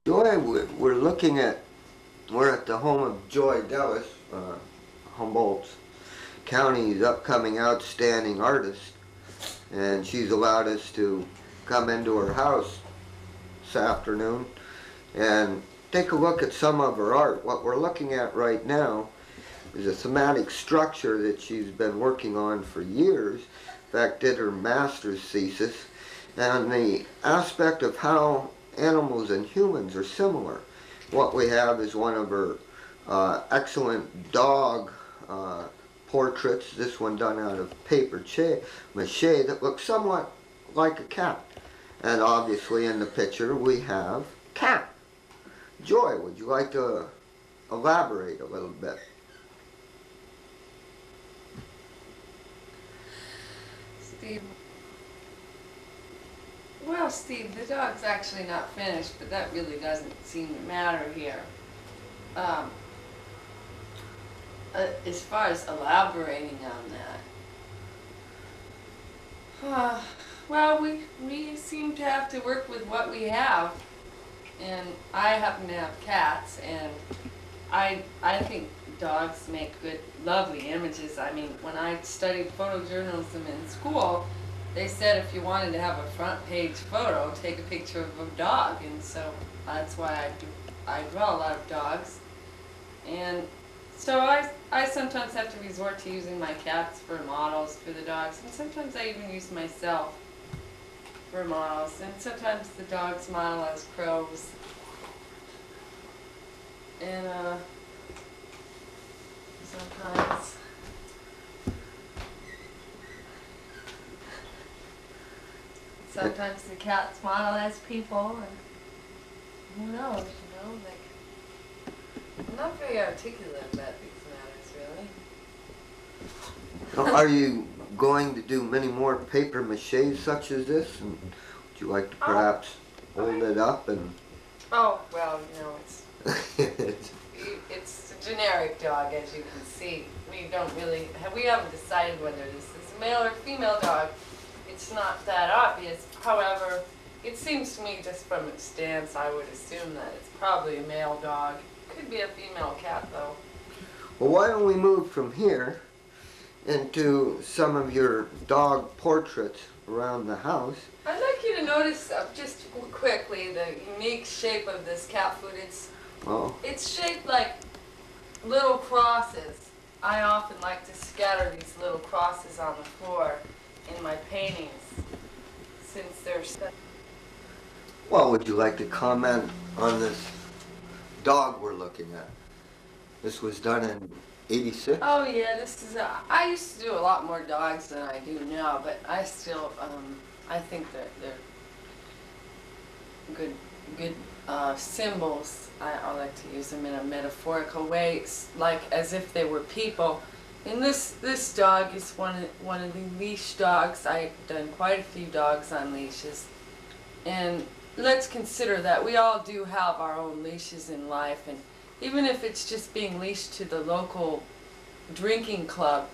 Joy, we're at the home of Joy Dellis, Humboldt County's upcoming outstanding artist, and she's allowed us to come into her house this afternoon and take a look at some of her art. What we're looking at right now is a thematic structure that she's been working on for years. In fact, did her master's thesis, and the aspect of how animals and humans are similar. What we have is one of her excellent dog portraits, this one done out of paper mache that looks somewhat like a cat. And obviously in the picture we have cat. Joy, would you like to elaborate a little bit? Steve. Well, Steve, the dog's actually not finished, but that really doesn't seem to matter here. As far as elaborating on that, well, we seem to have to work with what we have, and I happen to have cats, and I think dogs make good, lovely images. I mean, when I studied photojournalism in school, they said if you wanted to have a front page photo, take a picture of a dog, and so that's why I draw a lot of dogs. And so I sometimes have to resort to using my cats for models for the dogs, and sometimes I even use myself for models, and sometimes the dogs model as crows. And sometimes the cats model as people, and who knows, you know, like, I'm not very articulate about these matters, really. Are you going to do many more paper mache such as this? And would you like to perhaps hold it up and... Oh, well, you know, it's a generic dog, as you can see. We haven't decided whether this is a male or female dog. It's not that obvious. However, it seems to me, just from its stance, I would assume that it's probably a male dog. Could be a female cat, though. Well, why don't we move from here into some of your dog portraits around the house? I'd like you to notice, just quickly, the unique shape of this cat food. It's shaped like little crosses. I often like to scatter these little crosses on the floor in my paintings, since they're... Well, would you like to comment on this dog we're looking at? This was done in '86? Oh yeah, this is, I used to do a lot more dogs than I do now, but I still, I think that they're good symbols. I like to use them in a metaphorical way, like as if they were people. And this dog is one of the leash dogs. I've done quite a few dogs on leashes. And let's consider that we all do have our own leashes in life, and even if it's just being leashed to the local drinking club,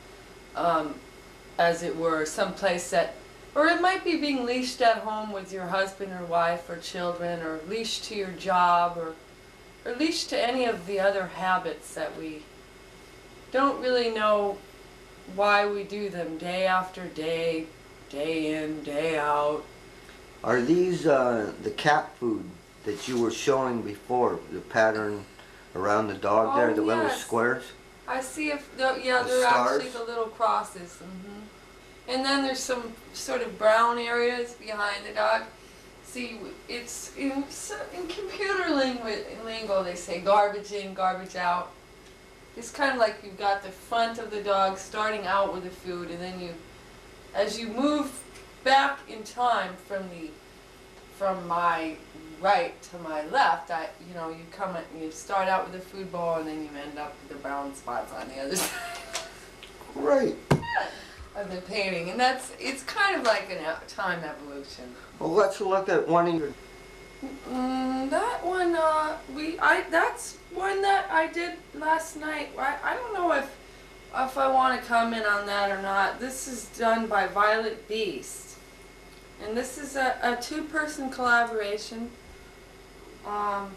as it were, someplace that, or it might be being leashed at home with your husband or wife or children, or leashed to your job, or leashed to any of the other habits that we don't really know why we do them day after day, day in, day out. Are these the cat food that you were showing before, the pattern around the dog there, the little squares? I see they're actually the little crosses. And then there's some sort of brown areas behind the dog. See, it's in computer lingo they say garbage in, garbage out. It's kind of like you've got the front of the dog starting out with the food, and then as you move back in time from my right to my left, you start out with the food bowl, and then you end up with the brown spots on the other side. Right. Of the painting, and it's kind of like a time evolution. Well, let's look at one of your... That one, that's one that I did last night. I don't know if I want to comment on that or not. This is done by Violet Beast. And this is a two-person collaboration. Um,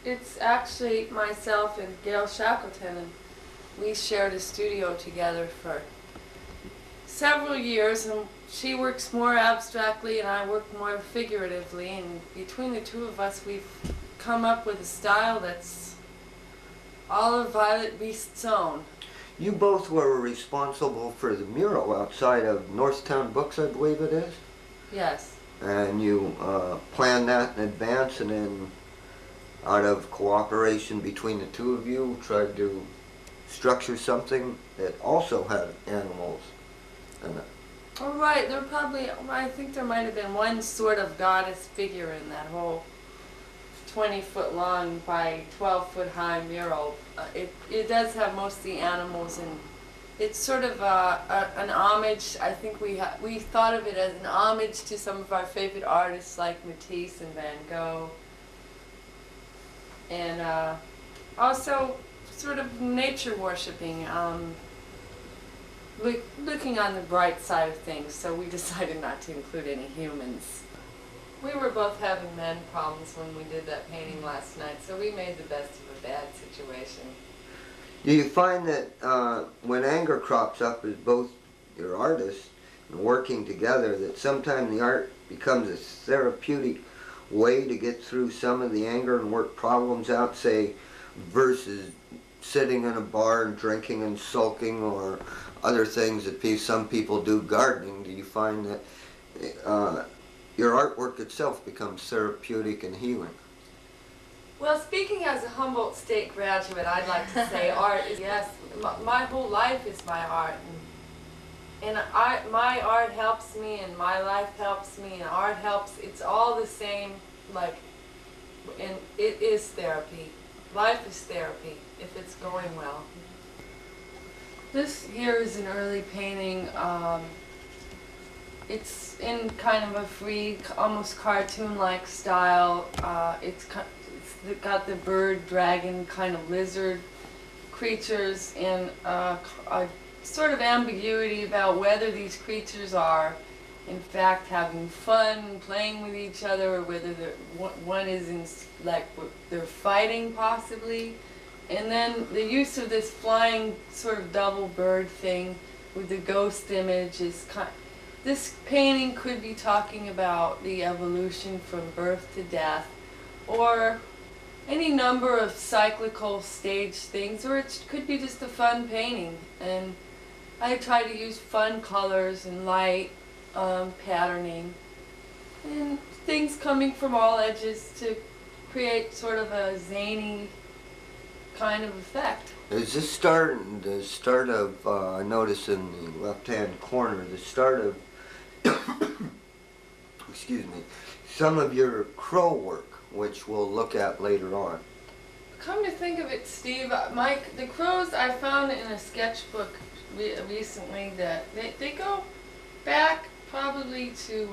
it's actually myself and Gail Shackleton, and we shared a studio together for several years, and she works more abstractly and I work more figuratively, and between the two of us we've come up with a style that's all of Violet Beast's own. You both were responsible for the mural outside of Northtown Books, I believe it is. Yes. And you planned that in advance, and then out of cooperation between the two of you tried to structure something that also had animals in it. All right, there probably, I think there might have been one sort of goddess figure in that whole 20-foot long by 12-foot high mural. It does have most of the animals, and it's sort of an homage. I think we thought of it as an homage to some of our favorite artists like Matisse and Van Gogh, and also sort of nature worshipping. Looking on the bright side of things, so we decided not to include any humans. We were both having men problems when we did that painting last night, so we made the best of a bad situation. Do you find that when anger crops up as both your artists and working together, that sometimes the art becomes a therapeutic way to get through some of the anger and work problems out, say, versus sitting in a bar and drinking and sulking, or other things that some people do, gardening? Do you find that your artwork itself becomes therapeutic and healing? Well, speaking as a Humboldt State graduate, I'd like to say art is, yes, my whole life is my art. And my art helps me, and my life helps me, and art helps. It's all the same, like, and it is therapy. Life is therapy, if it's going well. This here is an early painting. It's in kind of a free, almost cartoon-like style. It's got the bird, dragon, kind of lizard creatures, and a sort of ambiguity about whether these creatures are, in fact, having fun, playing with each other, or whether one is in, like, they're fighting possibly. And then the use of this flying sort of double bird thing with the ghost image is this painting could be talking about the evolution from birth to death, or any number of cyclical stage things, or it could be just a fun painting. And I try to use fun colors and light patterning and things coming from all edges to create sort of a zany kind of effect. Is this the start of, I notice in the left-hand corner, the start of, excuse me, some of your crow work, which we'll look at later on. Come to think of it, Steve, Mike, the crows I found in a sketchbook recently that they go back probably to,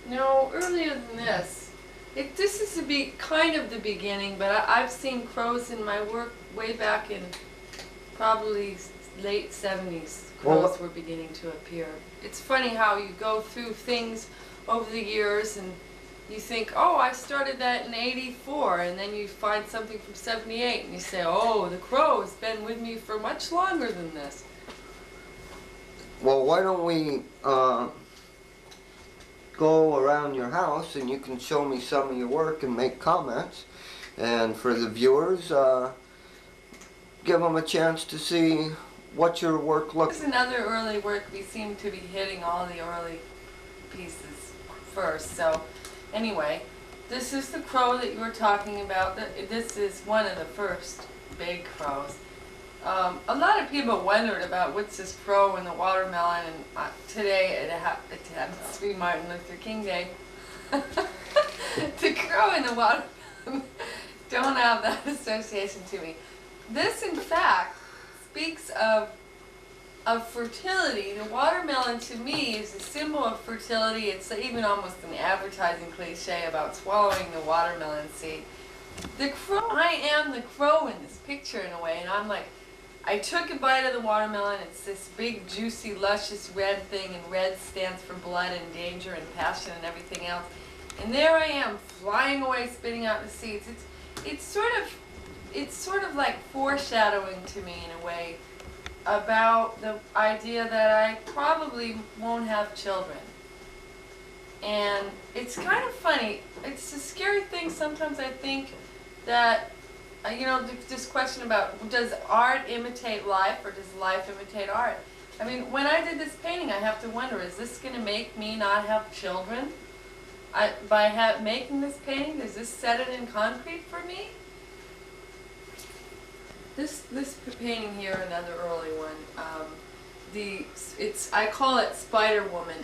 no, earlier than this. This is kind of the beginning, but I've seen crows in my work way back in probably late 70s. Crows were beginning to appear. It's funny how you go through things over the years and you think, oh, I started that in '84, and then you find something from '78 and you say, oh, the crow's been with me for much longer than this. Well, why don't we go around your house and you can show me some of your work and make comments, and for the viewers, give them a chance to see what your work looks like. This is another early work. We seem to be hitting all the early pieces first. So anyway, this is the crow that you were talking about. This is one of the first big crows. A lot of people wondered about what's this crow and the watermelon, and today it happens to be Martin Luther King Day. The crow and the watermelon don't have that association to me. This, in fact, speaks of fertility. The watermelon, to me, is a symbol of fertility. It's even almost an advertising cliche about swallowing the watermelon seed. The crow, I am the crow in this picture in a way, and I'm like, I took a bite of the watermelon. It's this big, juicy, luscious red thing, and red stands for blood and danger and passion and everything else. And there I am, flying away, spitting out the seeds. It's sort of like foreshadowing to me in a way about the idea that I probably won't have children. And it's kind of funny. It's a scary thing. Sometimes I think that, this question about, does art imitate life or does life imitate art? I mean, when I did this painting, I have to wonder, is this going to make me not have children? By making this painting, does this set it in concrete for me? This painting here, another early one. I call it Spider Woman.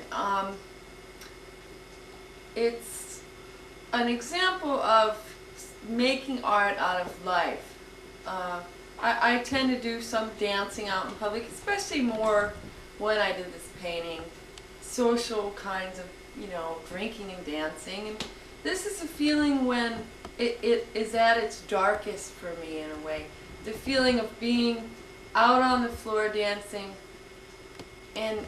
It's an example of making art out of life. I tend to do some dancing out in public, especially more when I did this painting. Social kinds of, drinking and dancing. And this is a feeling when it is at its darkest for me in a way. The feeling of being out on the floor dancing, and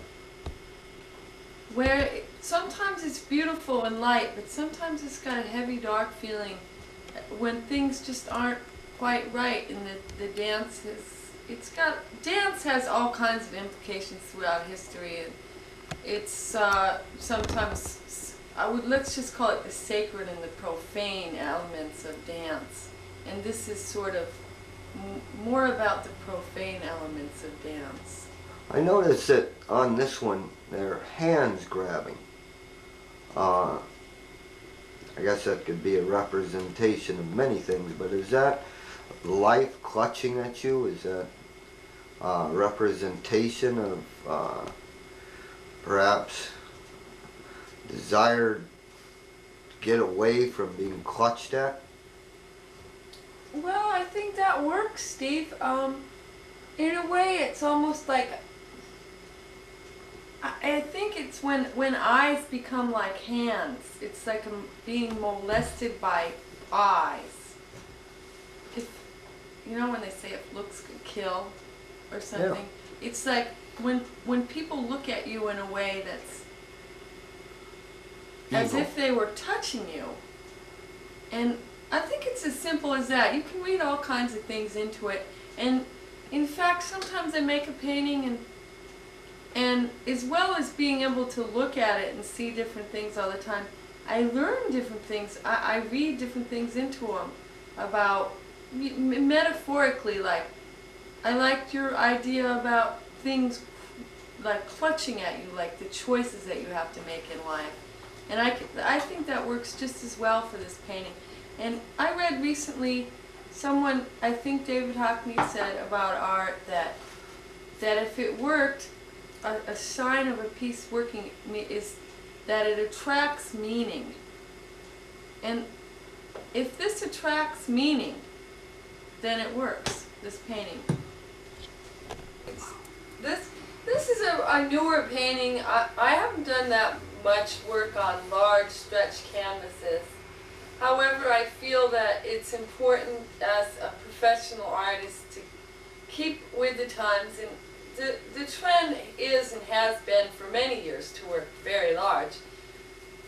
where sometimes it's beautiful and light, but sometimes it's got a heavy, dark feeling when things just aren't quite right. And the dance dance has all kinds of implications throughout history, and it's sometimes let's just call it the sacred and the profane elements of dance. And this is sort of more about the profane elements of dance. I noticed that on this one, they're hands grabbing. I guess that could be a representation of many things, but is that life clutching at you? Is that a representation of perhaps desire to get away from being clutched at? Well, I think that works, Steve. In a way, it's almost like, I think it's when eyes become like hands. It's like I'm being molested by eyes. If, when they say if looks could kill or something, yeah. It's like when people look at you in a way that's as if they were touching you. And I think it's as simple as that. You can read all kinds of things into it. And in fact, sometimes I make a painting and as well as being able to look at it and see different things all the time, I learn different things. I read different things into them about, metaphorically, like, I liked your idea about things like clutching at you, like the choices that you have to make in life. And I think that works just as well for this painting. And I read recently, someone, I think David Hockney said about art that if it worked, a sign of a piece working is that it attracts meaning. And if this attracts meaning, then it works, this painting. This is a newer painting. I haven't done that much work on large stretch canvases. However, I feel that it's important as a professional artist to keep with the times, and the trend is and has been for many years to work very large.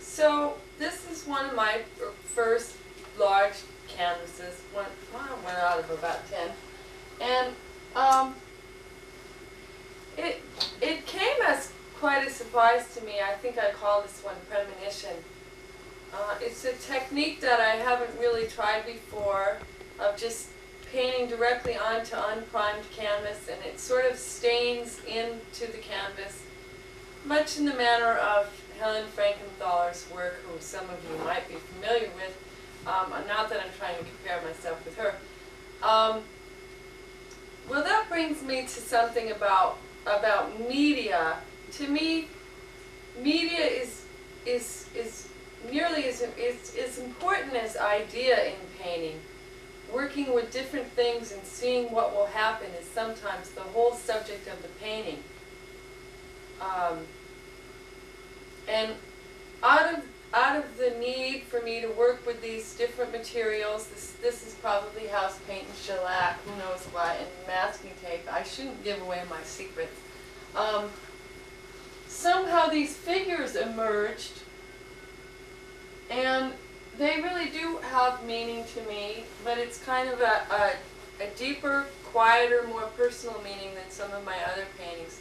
So this is one of my first large canvases, one out of about 10, and it came as quite a surprise to me. I think I call this one premonition. It's a technique that I haven't really tried before, of just painting directly onto unprimed canvas, and it sort of stains into the canvas, much in the manner of Helen Frankenthaler's work, who some of you might be familiar with. Not that I'm trying to compare myself with her. Well, that brings me to something about media. To me, media is nearly as important as idea in painting. Working with different things and seeing what will happen is sometimes the whole subject of the painting. And out of the need for me to work with these different materials, this is probably house paint and shellac, who knows what, and masking tape. I shouldn't give away my secrets. Somehow these figures emerged And they really do have meaning to me, but it's kind of a deeper, quieter, more personal meaning than some of my other paintings.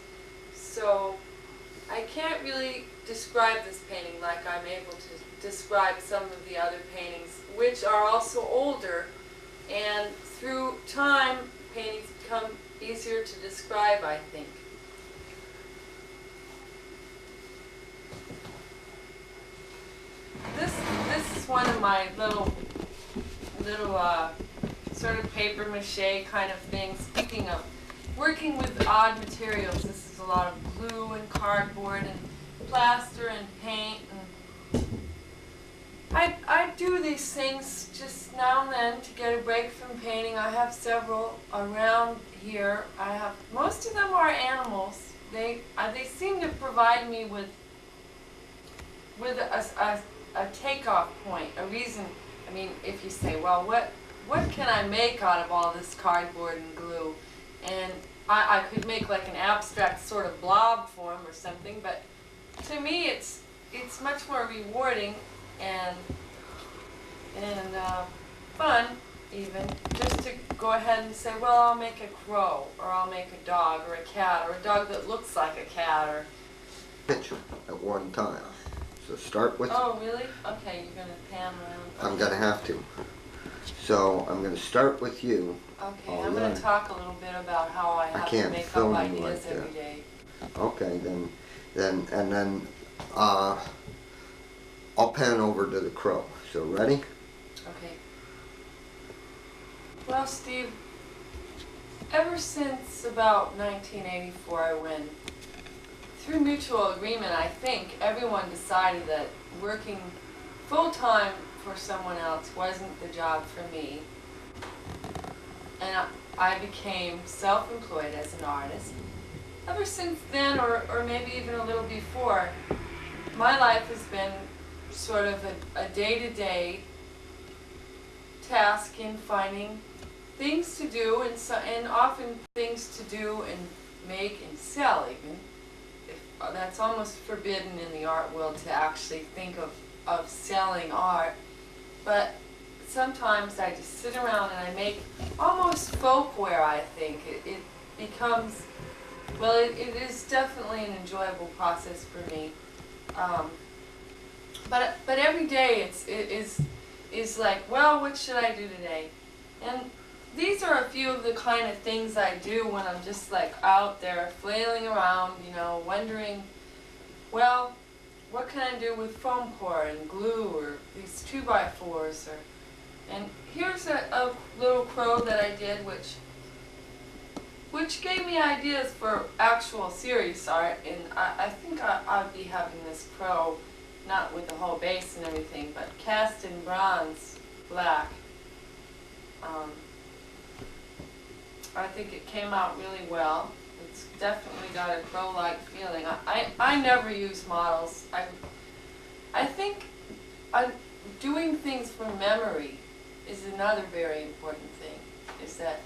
So I can't really describe this painting like I'm able to describe some of the other paintings, which are also older, and through time, paintings become easier to describe, I think. This is one of my little sort of paper mache kind of things. Speaking of working with odd materials, this is a lot of glue and cardboard and plaster and paint. And I do these things just now and then to get a break from painting. I have several around here. Most of them are animals. They seem to provide me with a takeoff point, a reason. I mean, if you say, well, what can I make out of all this cardboard and glue? And I could make like an abstract sort of blob form or something, but to me it's much more rewarding and fun even just to go ahead and say, well, I'll make a crow, or I'll make a dog, or a cat, or a dog that looks like a cat, or picture at one time. So start with... Oh, really? Okay, you're going to pan around. I'm going to have to. So I'm going to start with you. Okay, I'm going to talk a little bit about how I have to make up ideas every day. Okay, then I'll pan over to the crow. So ready? Okay. Well, Steve, ever since about 1984 when, through mutual agreement, I think, everyone decided that working full-time for someone else wasn't the job for me. And I became self-employed as an artist. Ever since then, or maybe even a little before, my life has been sort of a day-to-day task in finding things to do, and often things to do and make and sell even. That's almost forbidden in the art world to actually think of selling art. But sometimes I just sit around and I make almost folkware, I think. It becomes, well, it is definitely an enjoyable process for me. But every day it is like, well, what should I do today? And these are a few of the kind of things I do when I'm just like out there flailing around, you know, wondering, well, what can I do with foam core and glue or these 2x4s? And here's a little crow that I did, which gave me ideas for actual serious art. And I think I'll be having this crow, not with the whole base and everything, but cast in bronze black. I think it came out really well. It's definitely got a crow-like feeling. I never use models. I think doing things from memory is another very important thing. Is that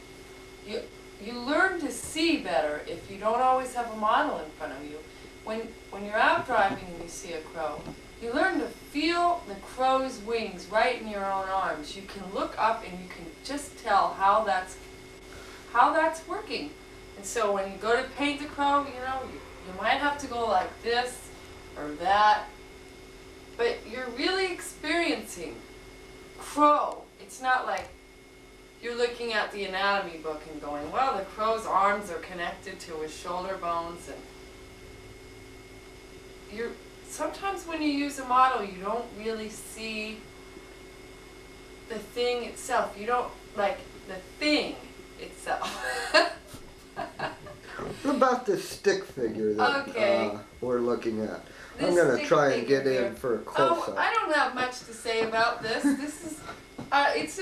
you learn to see better if you don't always have a model in front of you. When you're out driving and you see a crow, you learn to feel the crow's wings right in your own arms. You can look up and you can just tell how that's working. And so when you go to paint the crow, you know, you might have to go like this or that, but you're really experiencing crow. It's not like you're looking at the anatomy book and going, well, the crow's arms are connected to his shoulder bones, and sometimes when you use a model, you don't really see the thing itself. You don't, like, the thing itself. What about this stick figure that we're looking at? I'm going to try and get in for a close-up. I don't have much to say about this. This is, it's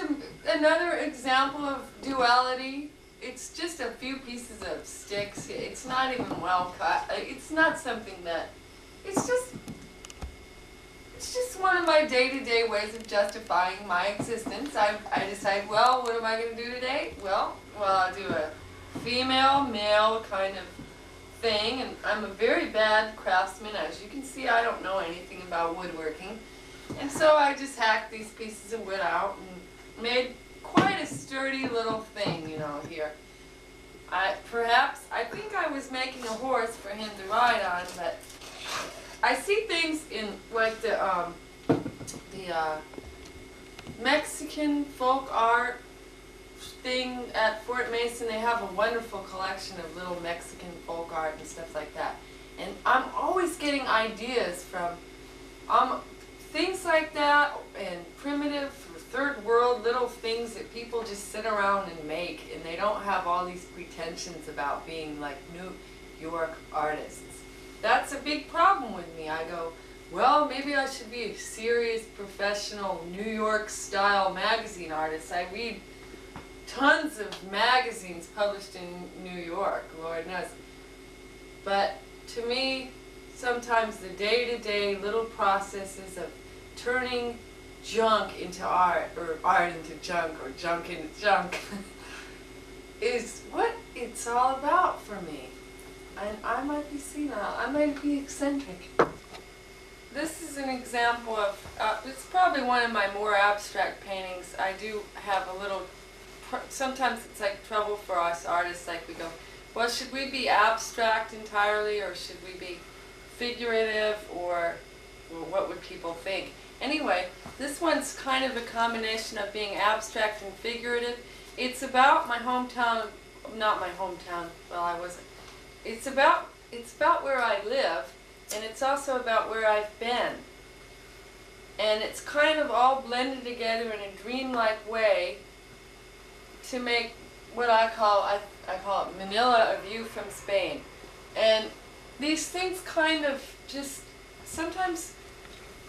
another example of duality. It's just a few pieces of sticks. It's not even well cut. It's not something that, it's just one of my day-to-day ways of justifying my existence. I decide, well, what am I going to do today? Well, I'll do a female-male kind of thing, and I'm a very bad craftsman. As you can see, I don't know anything about woodworking. And so I just hacked these pieces of wood out and made quite a sturdy little thing, you know, here. I think I was making a horse for him to ride on, but I see things in like the Mexican folk art thing at Fort Mason. They have a wonderful collection of little Mexican folk art and stuff like that. And I'm always getting ideas from things like that and primitive or third world little things that people just sit around and make, and they don't have all these pretensions about being like New York artists. That's a big problem with me. I go, well, maybe I should be a serious professional New York style magazine artist. I read tons of magazines published in New York, Lord knows. But to me, sometimes the day-to-day little processes of turning junk into art, or art into junk, or junk into junk, is what it's all about for me. And I might be senile, I might be eccentric. This is an example of, it's probably one of my more abstract paintings. I do have a little, sometimes it's like trouble for us artists, like we go, well, should we be abstract entirely, or should we be figurative, or what would people think? Anyway, this one's kind of a combination of being abstract and figurative. It's about my hometown, not my hometown, well, I wasn't. It's about where I live, and it's also about where I've been. And it's kind of all blended together in a dreamlike way to make what I call it Manila, a view from Spain. And these things kind of just, sometimes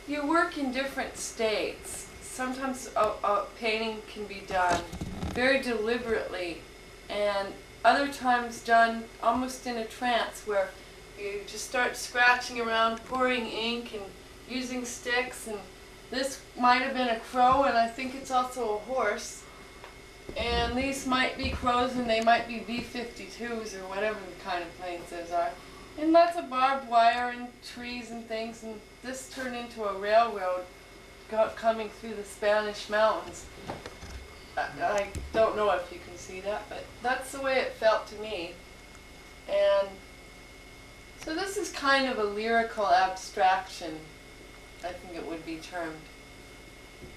you work in different states. Sometimes a painting can be done very deliberately, and other times done almost in a trance, where you just start scratching around, pouring ink and using sticks, and this might have been a crow, and I think it's also a horse. And these might be crows, and they might be B-52s or whatever the kind of planes those are. And lots of barbed wire and trees and things, and this turned into a railroad coming through the Spanish mountains. I don't know if you can see that, but that's the way it felt to me. And so this is kind of a lyrical abstraction, I think it would be termed.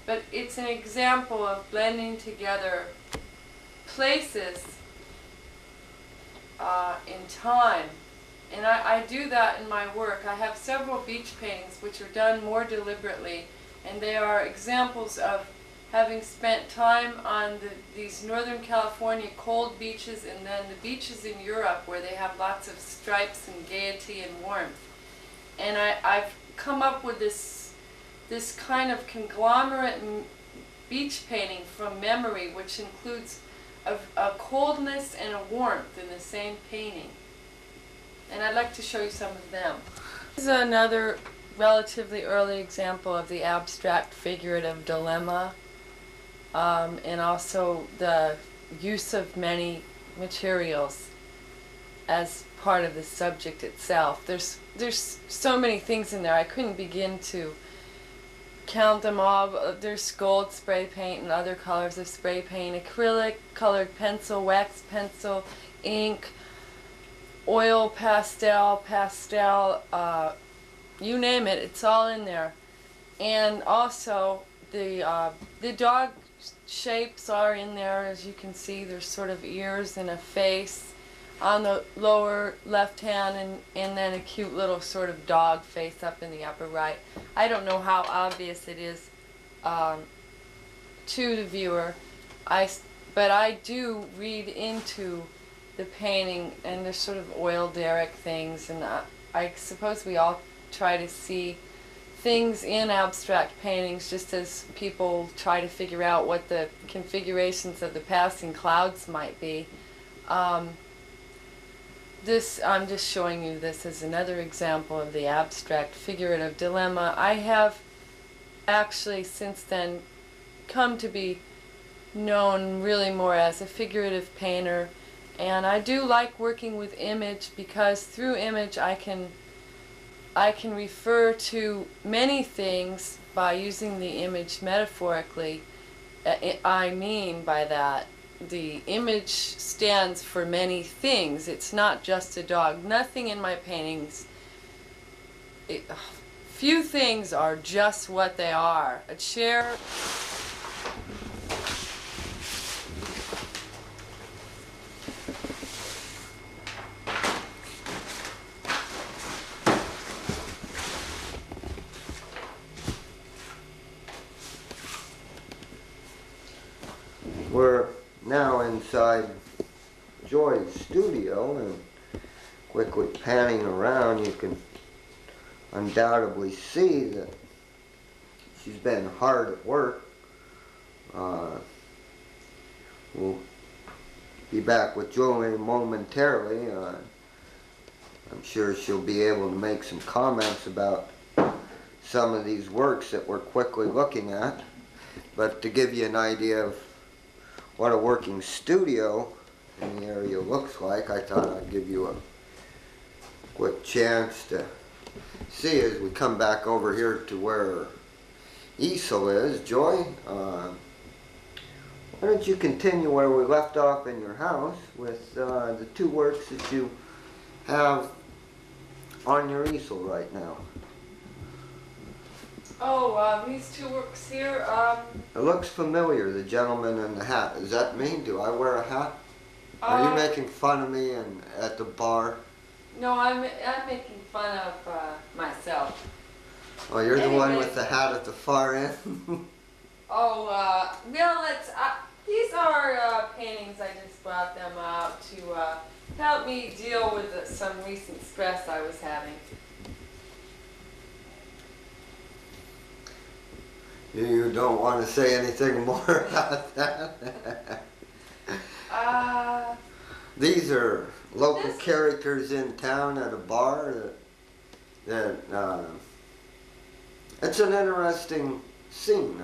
But it's an example of blending together places in time. And I do that in my work. I have several beach paintings which are done more deliberately, and they are examples of having spent time on these Northern California cold beaches, and then the beaches in Europe where they have lots of stripes and gaiety and warmth. And I've come up with this kind of conglomerate beach painting from memory, which includes a coldness and a warmth in the same painting. And I'd like to show you some of them. This is another relatively early example of the abstract figurative dilemma, and also the use of many materials as part of the subject itself. There's so many things in there, I couldn't begin to count them all. There's gold spray paint and other colors of spray paint, acrylic, colored pencil, wax pencil, ink, oil, pastel, you name it, it's all in there. And also the dog shapes are in there, as you can see. There's sort of ears and a face on the lower left hand, and then a cute little sort of dog face up in the upper right. I don't know how obvious it is to the viewer, but I do read into the painting, and there's sort of oil derrick things, and I suppose we all try to see things in abstract paintings just as people try to figure out what the configurations of the passing clouds might be. I'm just showing you this as another example of the abstract figurative dilemma. I have actually since then come to be known really more as a figurative painter, and I do like working with image, because through image I can I can refer to many things by using the image metaphorically. I mean by that, the image stands for many things. It's not just a dog. Nothing in my paintings, few things are just what they are. A chair. We're now inside Joy's studio, and quickly panning around, you can undoubtedly see that she's been hard at work. We'll be back with Joy momentarily. I'm sure she'll be able to make some comments about some of these works that we're quickly looking at. But to give you an idea of what a working studio in the area looks like, I thought I'd give you a quick chance to see as we come back over here to where easel is. Joy, why don't you continue where we left off in your house with the two works that you have on your easel right now. Oh, these two works here. It looks familiar, the gentleman in the hat. Is that me? Do I wear a hat? Are you making fun of me at the bar? No, I'm making fun of myself. Oh, you're the one with the hat at the far end? Oh, well, these are paintings. I just brought them out to help me deal with some recent stress I was having. You don't want to say anything more about that? These are local characters in town at a bar that it's an interesting scene.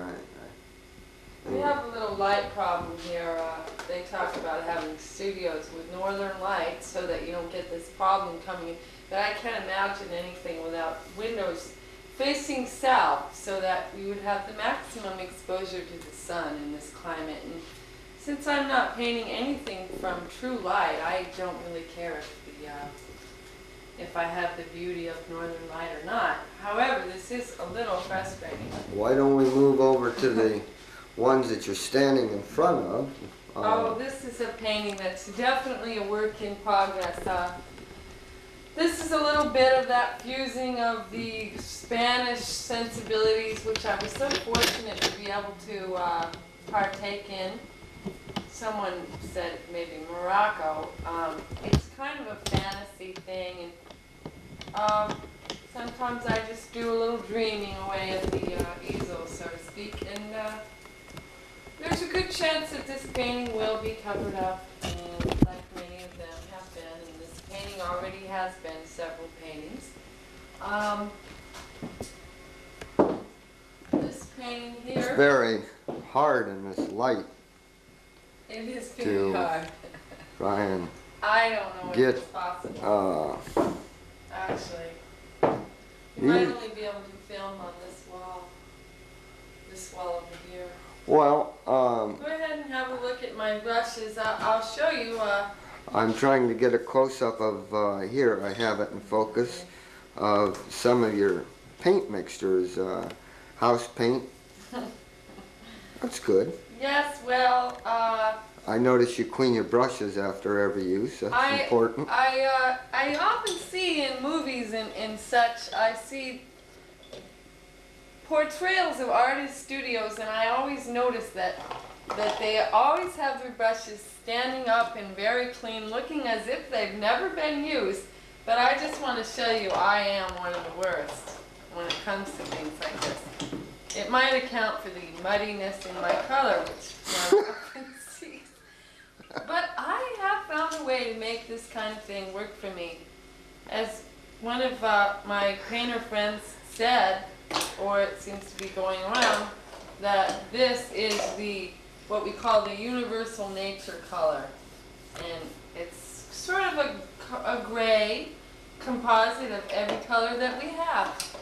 We have a little light problem here. They talk about having studios with northern lights so that you don't get this problem coming in. But I can't imagine anything without windows facing south so that we would have the maximum exposure to the sun in this climate. And since I'm not painting anything from true light, I don't really care if I have the beauty of northern light or not. However, this is a little frustrating. Why don't we move over to the ones that you're standing in front of? Oh, this is a painting that's definitely a work in progress. This is a little bit of that fusing of the Spanish sensibilities, which I was so fortunate to be able to partake in. Someone said maybe Morocco. It's kind of a fantasy thing, and sometimes I just do a little dreaming away at the easel, so to speak, and there's a good chance that this painting will be covered up, and like many of them have been, and this painting already has been several paintings. This painting here... It's very hard in this light. It is very hard. Try and I don't know if it's possible. Actually, you might only be able to film on this wall over here. Well, go ahead and have a look at my brushes. I'll show you. I'm trying to get a close-up of here. I have it in focus of some of your paint mixtures, house paint. That's good. Yes, well, I notice you clean your brushes after every use. That's important. I often see in movies and such, I see portrayals of artist studios, and I always notice that they always have their brushes standing up and very clean, looking as if they've never been used. But I just want to show you I am one of the worst when it comes to things like this. It might account for the muddiness in my color, which one often sees. But I have found a way to make this kind of thing work for me. As one of my painter friends said, or it seems to be going around, that this is what we call the universal nature color. And it's sort of a gray, composite of every color that we have.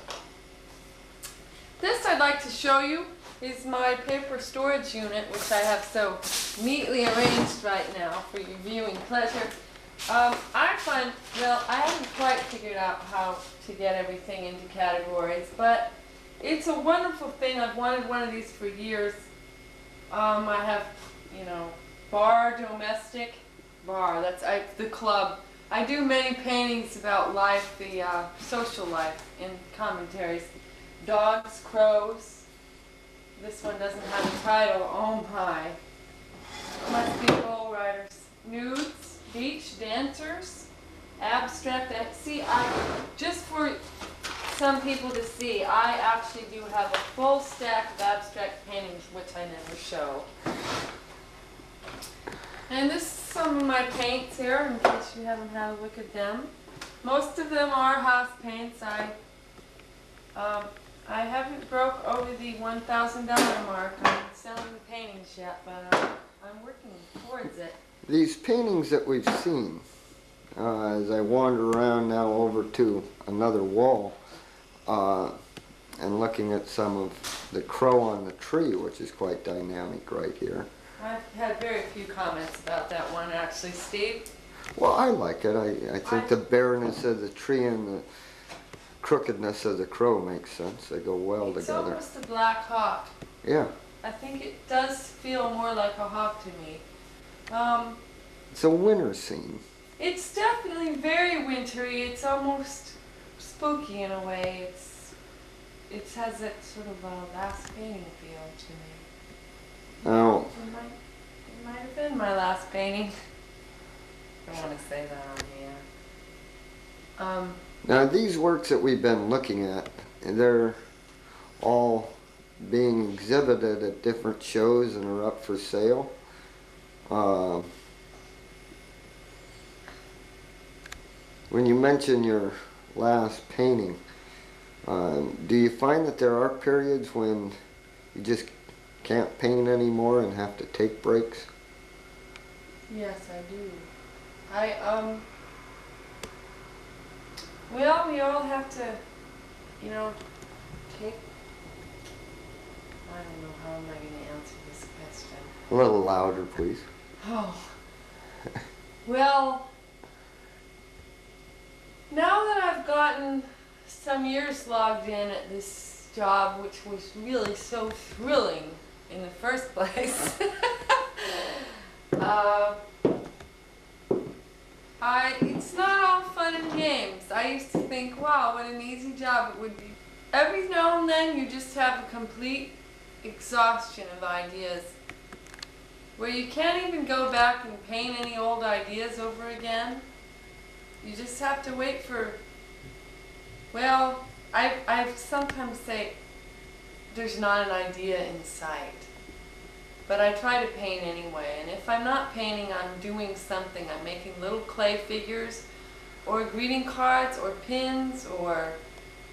This I'd like to show you is my paper storage unit, which I have so neatly arranged right now for your viewing pleasure. I find, well, I haven't quite figured out how to get everything into categories, but it's a wonderful thing. I've wanted one of these for years. I have, bar, domestic, bar, the club. I do many paintings about life, the social life in commentaries. Dogs, crows. This one doesn't have a title. Oh my. Must be bull riders. Nudes, beach, dancers, abstract. See, just for some people to see, I actually do have a full stack of abstract paintings, which I never show. And this is some of my paints here, in case you haven't had a look at them. Most of them are house paints. I haven't broke over the $1,000 mark on selling the paintings yet, but I'm working towards it. These paintings that we've seen, as I wander around now over to another wall, and looking at some of the crow on the tree, which is quite dynamic right here. I've had very few comments about that one, actually, Steve. Well, I like it. I think the bareness of the tree and the crookedness of the crow makes sense. They go well It's together. almost a black hawk. Yeah. I think it does feel more like a hawk to me. It's a winter scene. It's definitely very wintry. It's almost spooky in a way. It has that sort of last painting feel to me. Now, It might have been my last painting. I don't want to say that on here. now these works that we've been looking at, they're all being exhibited at different shows and are up for sale. When you mention your last painting, do you find that there are periods when you just can't paint anymore and have to take breaks? Yes, I do. Well, we all have to, take, I don't know, how am I going to answer this question? A little louder, please. Oh, well, now that I've gotten some years logged in at this job, which was really so thrilling in the first place, it's not all fun and games. I used to think, wow, what an easy job it would be. Every now and then you just have a complete exhaustion of ideas where you can't even go back and paint any old ideas over again. You just have to wait for, well, I sometimes say there's not an idea in sight. But I try to paint anyway, and if I'm not painting, I'm doing something. I'm making little clay figures, or greeting cards, or pins, or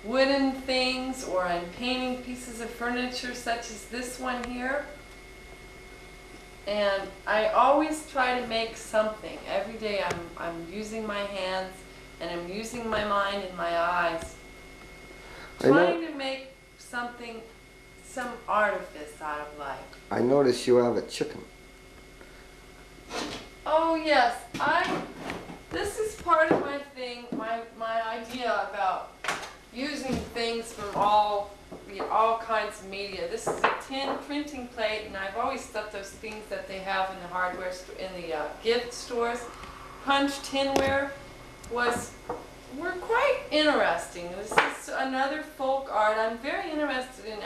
wooden things, or I'm painting pieces of furniture such as this one here. And I always try to make something. Every day I'm using my hands, and I'm using my mind and my eyes, trying to make something, some artifice out of life. I notice you have a chicken. Oh yes, this is part of my thing, my idea about using things from all kinds of media. This is a tin printing plate, and I've always thought those things that they have in the hardware in the gift stores, punch tinware, were quite interesting. This is another folk art. I'm very interested in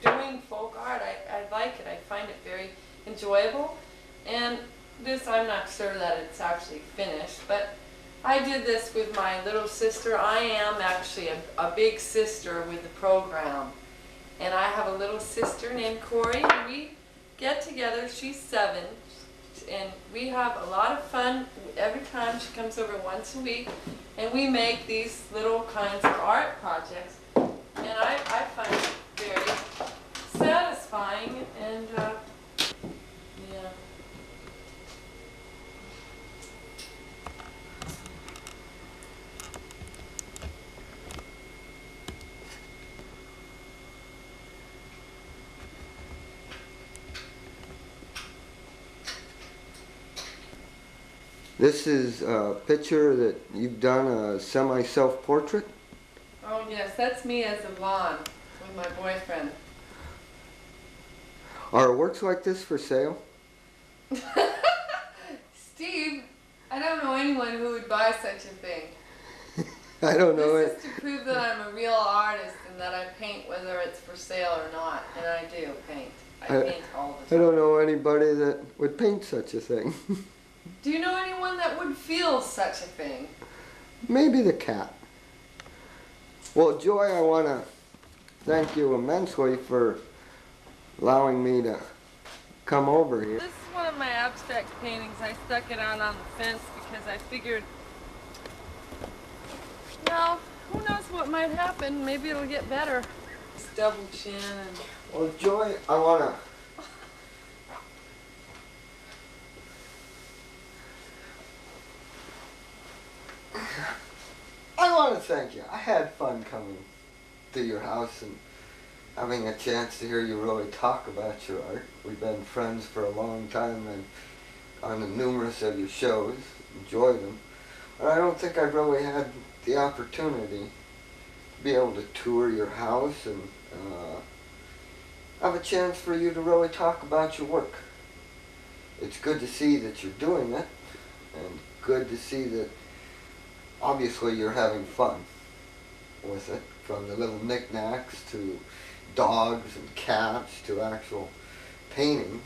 doing folk art. I like it. I find it very enjoyable. And this, I'm not sure that it's actually finished, but I did this with my little sister. I am actually a big sister with the program. And I have a little sister named Corey, and we get together. She's 7. And we have a lot of fun every time. She comes over once a week, and we make these little kinds of art projects. And I find it very satisfying, and yeah. This is a picture that you've done, a semi-self-portrait? Oh yes, that's me as a blonde with my boyfriend. Are works like this for sale? Steve, I don't know anyone who would buy such a thing. I don't know This it. is to prove that I'm a real artist and that I paint whether it's for sale or not. And I do paint. I paint all the I time. don't know anybody that would paint such a thing. Do you know anyone that would feel such a thing? Maybe the cat. Well, Joy, I want to thank you immensely for allowing me to come over here. This is one of my abstract paintings. I stuck it out on the fence because I figured, well, who knows what might happen. Maybe it'll get better. It's double chin and... Well, Joy, I want to... thank you. I had fun coming to your house and having a chance to hear you really talk about your art. We've been friends for a long time and on the numerous of your shows, enjoy them. But I don't think I've really had the opportunity to be able to tour your house and have a chance for you to really talk about your work. It's good to see that you're doing it, and good to see that obviously you're having fun with it, from the little knickknacks to dogs and cats to actual paintings.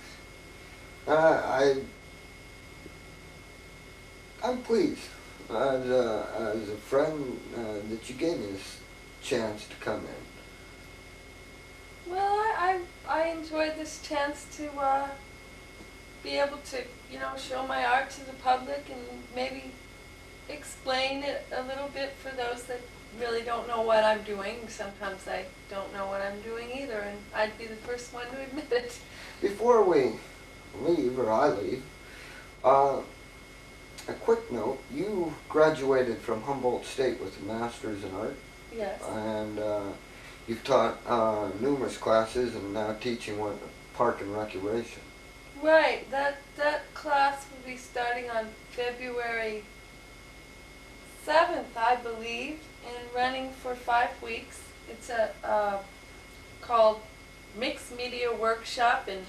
I'm pleased as a friend that you gave me this chance to come in. Well, I enjoyed this chance to be able to, you know, show my art to the public and maybe explain it a little bit for those that really don't know what I'm doing. Sometimes I don't know what I'm doing either, and I'd be the first one to admit it. Before we leave, or I leave, a quick note. You graduated from Humboldt State with a master's in art. Yes. And you've taught numerous classes and now teaching what park and recreation. Right. That class will be starting on February 7th, I believe, and running for 5 weeks. It's called Mixed Media Workshop, and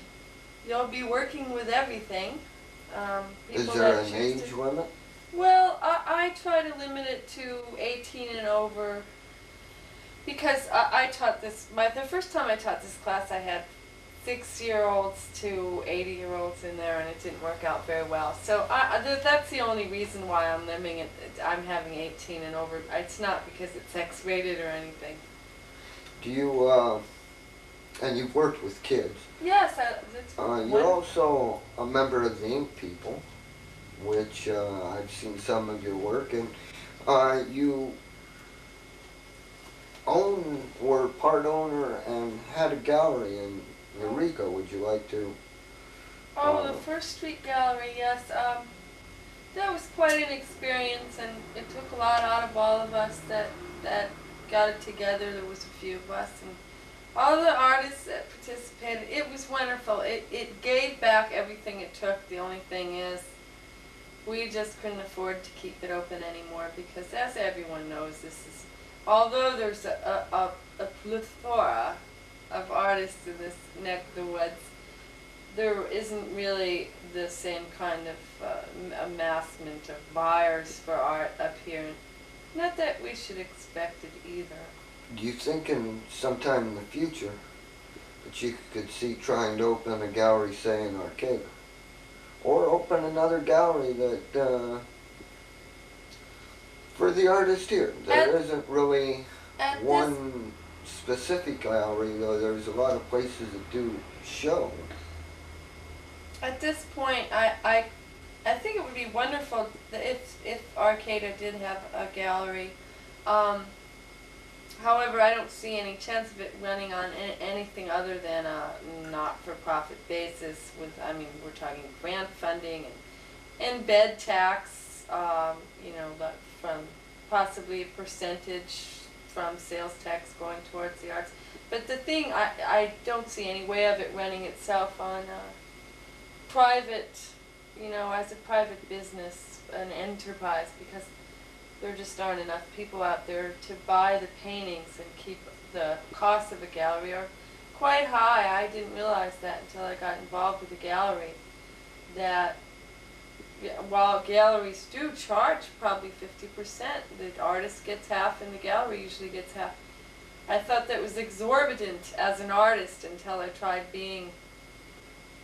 you'll be working with everything. Is there an age limit? Well, I try to limit it to 18 and over because I taught this, the first time I taught this class I had 6-year-olds to 80-year-olds in there, and it didn't work out very well. So that's the only reason why I'm limiting it. I'm having 18 and over. It's not because it's X-rated or anything. Do you, and you've worked with kids. Yes, that's you're also a member of the Ink People, which I've seen some of your work, and you were part owner and had a gallery in Eureka. Would you like to? The First Street Gallery, yes. That was quite an experience, and it took a lot out of all of us that got it together. There was a few of us, and all the artists that participated. It was wonderful. It gave back everything it took. The only thing is, we just couldn't afford to keep it open anymore because, as everyone knows, this is, although there's a plethora of artists in this neck of the woods, there isn't really the same kind of amassment of buyers for art up here. Not that we should expect it either. Do you think in sometime in the future that you could see trying to open a gallery, say in Arcata, or open another gallery that for the artist here? There isn't really one specific gallery, though there's a lot of places that do show. At this point, I think it would be wonderful if Arcata did have a gallery. However, I don't see any chance of it running on anything other than a not-for-profit basis. I mean, we're talking grant funding and bed tax, you know, from possibly a percentage from sales tax going towards the arts. But the thing, I don't see any way of it running itself on private you know, as a private business, an enterprise, because there just aren't enough people out there to buy the paintings and keep the cost of a gallery are quite high. I didn't realize that until I got involved with the gallery, that while galleries do charge probably 50%, the artist gets half and the gallery usually gets half. I thought that was exorbitant as an artist until I tried being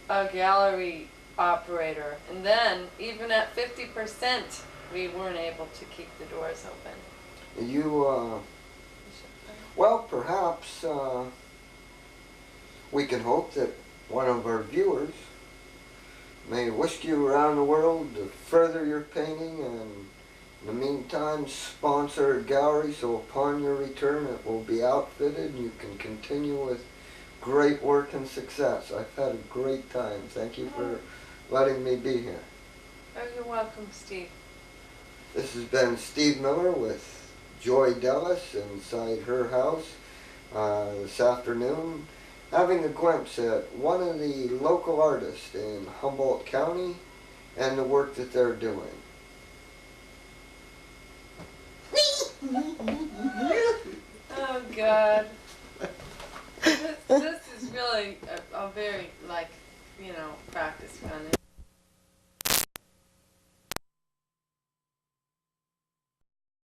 a gallery operator. And then, even at 50%, we weren't able to keep the doors open. Well, perhaps we can hope that one of our viewers may whisk you around the world to further your painting, and in the meantime sponsor a gallery so upon your return it will be outfitted and you can continue with great work and success. I've had a great time. Thank you for letting me be here. Oh, you're welcome, Steve. This has been Steve Miller with Joy Dellis inside her house this afternoon, having a glimpse at one of the local artists in Humboldt County and the work that they're doing. Oh, God. This is really a very, like, you know, practice run.